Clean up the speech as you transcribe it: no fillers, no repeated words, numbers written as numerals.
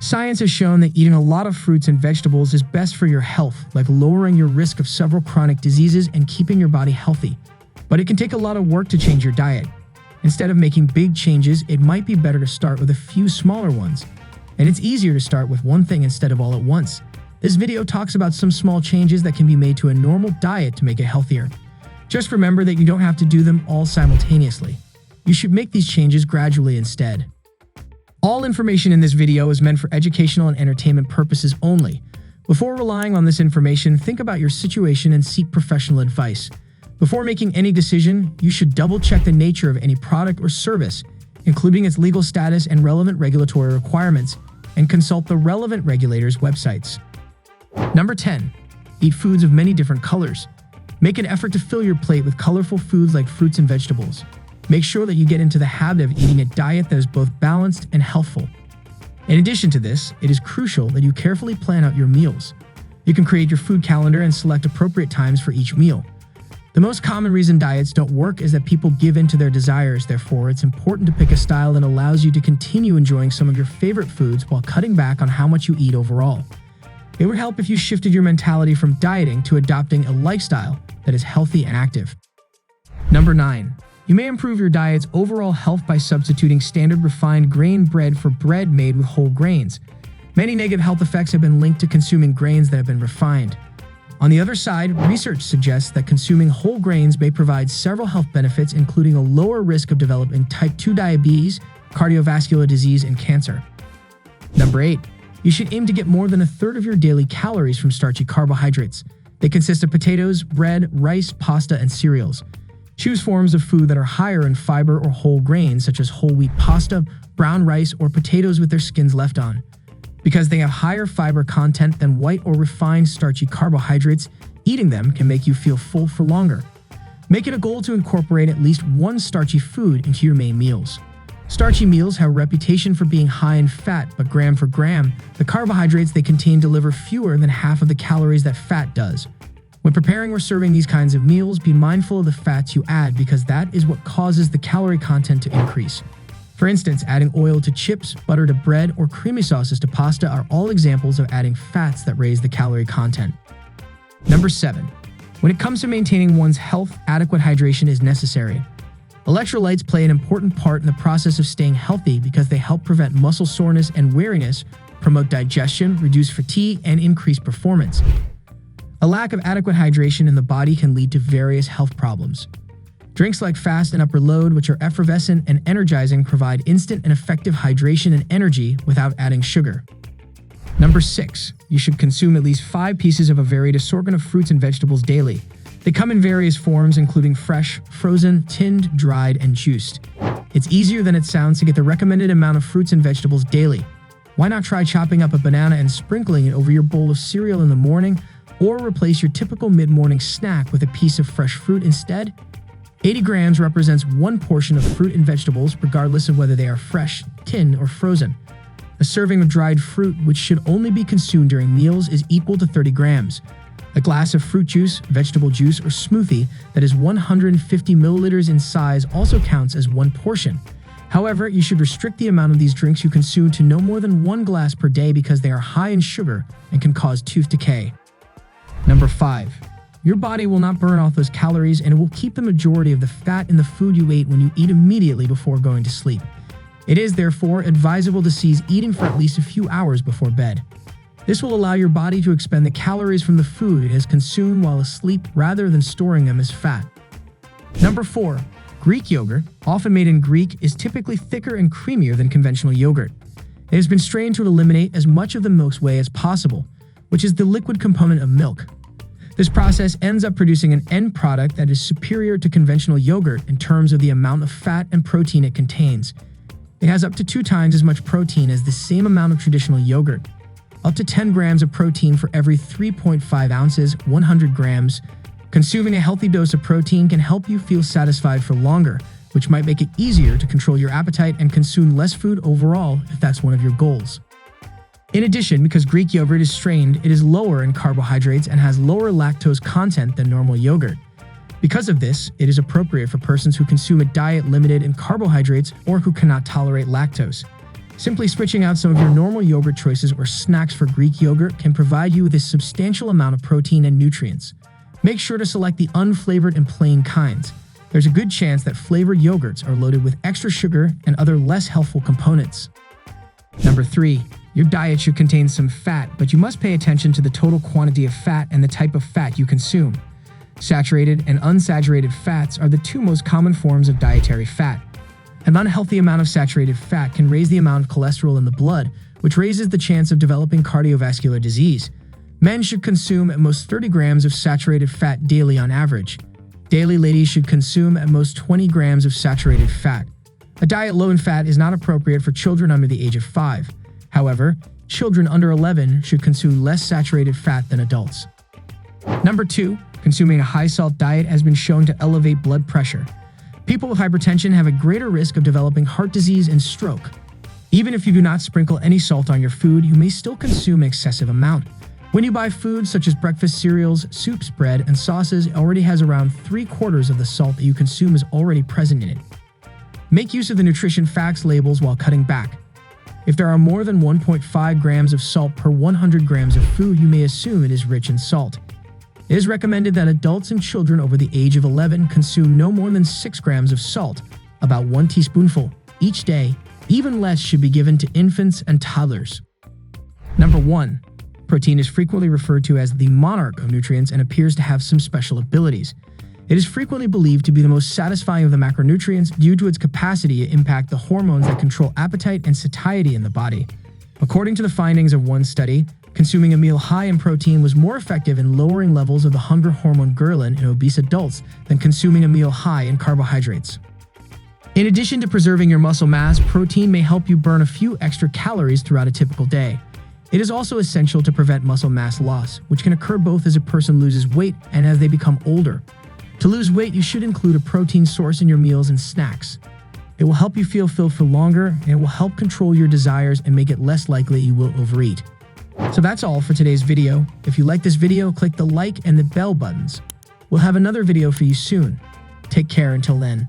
Science has shown that eating a lot of fruits and vegetables is best for your health, like lowering your risk of several chronic diseases and keeping your body healthy. But it can take a lot of work to change your diet. Instead of making big changes, it might be better to start with a few smaller ones. And it's easier to start with one thing instead of all at once. This video talks about some small changes that can be made to a normal diet to make it healthier. Just remember that you don't have to do them all simultaneously. You should make these changes gradually instead. All information in this video is meant for educational and entertainment purposes only. Before relying on this information, think about your situation and seek professional advice. Before making any decision, you should double-check the nature of any product or service, including its legal status and relevant regulatory requirements, and consult the relevant regulators' websites. Number 10. Eat foods of many different colors. Make an effort to fill your plate with colorful foods like fruits and vegetables. Make sure that you get into the habit of eating a diet that is both balanced and healthful. In addition to this, it is crucial that you carefully plan out your meals. You can create your food calendar and select appropriate times for each meal. The most common reason diets don't work is that people give in to their desires. Therefore, it's important to pick a style that allows you to continue enjoying some of your favorite foods while cutting back on how much you eat overall. It would help if you shifted your mentality from dieting to adopting a lifestyle that is healthy and active. Number 9. You may improve your diet's overall health by substituting standard refined grain bread for bread made with whole grains. Many negative health effects have been linked to consuming grains that have been refined. On the other side, research suggests that consuming whole grains may provide several health benefits, including a lower risk of developing type 2 diabetes, cardiovascular disease, and cancer. Number 8. You should aim to get more than a third of your daily calories from starchy carbohydrates. They consist of potatoes, bread, rice, pasta, and cereals. Choose forms of food that are higher in fiber or whole grains, such as whole wheat pasta, brown rice, or potatoes with their skins left on. Because they have higher fiber content than white or refined starchy carbohydrates, eating them can make you feel full for longer. Make it a goal to incorporate at least one starchy food into your main meals. Starchy meals have a reputation for being high in fat, but gram for gram, the carbohydrates they contain deliver fewer than half of the calories that fat does. When preparing or serving these kinds of meals, be mindful of the fats you add because that is what causes the calorie content to increase. For instance, adding oil to chips, butter to bread, or creamy sauces to pasta are all examples of adding fats that raise the calorie content. Number 7. When it comes to maintaining one's health, adequate hydration is necessary. Electrolytes play an important part in the process of staying healthy because they help prevent muscle soreness and weariness, promote digestion, reduce fatigue, and increase performance. A lack of adequate hydration in the body can lead to various health problems. Drinks like Fast and Upper Load, which are effervescent and energizing, provide instant and effective hydration and energy without adding sugar. Number 6. You should consume at least 5 pieces of a varied assortment of fruits and vegetables daily. They come in various forms, including fresh, frozen, tinned, dried, and juiced. It's easier than it sounds to get the recommended amount of fruits and vegetables daily. Why not try chopping up a banana and sprinkling it over your bowl of cereal in the morning, or replace your typical mid-morning snack with a piece of fresh fruit instead? 80 grams represents one portion of fruit and vegetables, regardless of whether they are fresh, tinned, or frozen. A serving of dried fruit, which should only be consumed during meals, is equal to 30 grams. A glass of fruit juice, vegetable juice, or smoothie that is 150 milliliters in size also counts as one portion. However, you should restrict the amount of these drinks you consume to no more than 1 glass per day because they are high in sugar and can cause tooth decay. Number 5. Your body will not burn off those calories and it will keep the majority of the fat in the food you ate when you eat immediately before going to sleep. It is therefore advisable to cease eating for at least a few hours before bed. This will allow your body to expend the calories from the food it has consumed while asleep rather than storing them as fat. Number 4. Greek yogurt, often made in Greek, is typically thicker and creamier than conventional yogurt. It has been strained to eliminate as much of the milk's whey as possible, which is the liquid component of milk. This process ends up producing an end product that is superior to conventional yogurt in terms of the amount of fat and protein it contains. It has up to 2 times as much protein as the same amount of traditional yogurt. Up to 10 grams of protein for every 3.5 ounces, 100 grams. Consuming a healthy dose of protein can help you feel satisfied for longer, which might make it easier to control your appetite and consume less food overall if that's one of your goals. In addition, because Greek yogurt is strained, it is lower in carbohydrates and has lower lactose content than normal yogurt. Because of this, it is appropriate for persons who consume a diet limited in carbohydrates or who cannot tolerate lactose. Simply switching out some of your normal yogurt choices or snacks for Greek yogurt can provide you with a substantial amount of protein and nutrients. Make sure to select the unflavored and plain kinds. There's a good chance that flavored yogurts are loaded with extra sugar and other less healthful components. Number 3. Your diet should contain some fat, but you must pay attention to the total quantity of fat and the type of fat you consume. Saturated and unsaturated fats are the two most common forms of dietary fat. An unhealthy amount of saturated fat can raise the amount of cholesterol in the blood, which raises the chance of developing cardiovascular disease. Men should consume at most 30 grams of saturated fat daily on average. Daily ladies should consume at most 20 grams of saturated fat. A diet low in fat is not appropriate for children under the age of 5. However, children under 11 should consume less saturated fat than adults. Number 2. Consuming a high-salt diet has been shown to elevate blood pressure. People with hypertension have a greater risk of developing heart disease and stroke. Even if you do not sprinkle any salt on your food, you may still consume an excessive amount. When you buy foods such as breakfast cereals, soups, bread, and sauces, it already has around 3/4 of the salt that you consume is already present in it. Make use of the nutrition facts labels while cutting back. If there are more than 1.5 grams of salt per 100 grams of food, you may assume it is rich in salt. It is recommended that adults and children over the age of 11 consume no more than 6 grams of salt, about 1 teaspoonful, each day. Even less should be given to infants and toddlers. Number 1. Protein is frequently referred to as the monarch of nutrients and appears to have some special abilities. It is frequently believed to be the most satisfying of the macronutrients due to its capacity to impact the hormones that control appetite and satiety in the body. According to the findings of one study, consuming a meal high in protein was more effective in lowering levels of the hunger hormone ghrelin in obese adults than consuming a meal high in carbohydrates. In addition to preserving your muscle mass, protein may help you burn a few extra calories throughout a typical day. It is also essential to prevent muscle mass loss, which can occur both as a person loses weight and as they become older. To lose weight, you should include a protein source in your meals and snacks. It will help you feel filled for longer, and it will help control your desires and make it less likely you will overeat. So that's all for today's video. If you like this video, click the like and the bell buttons. We'll have another video for you soon. Take care until then.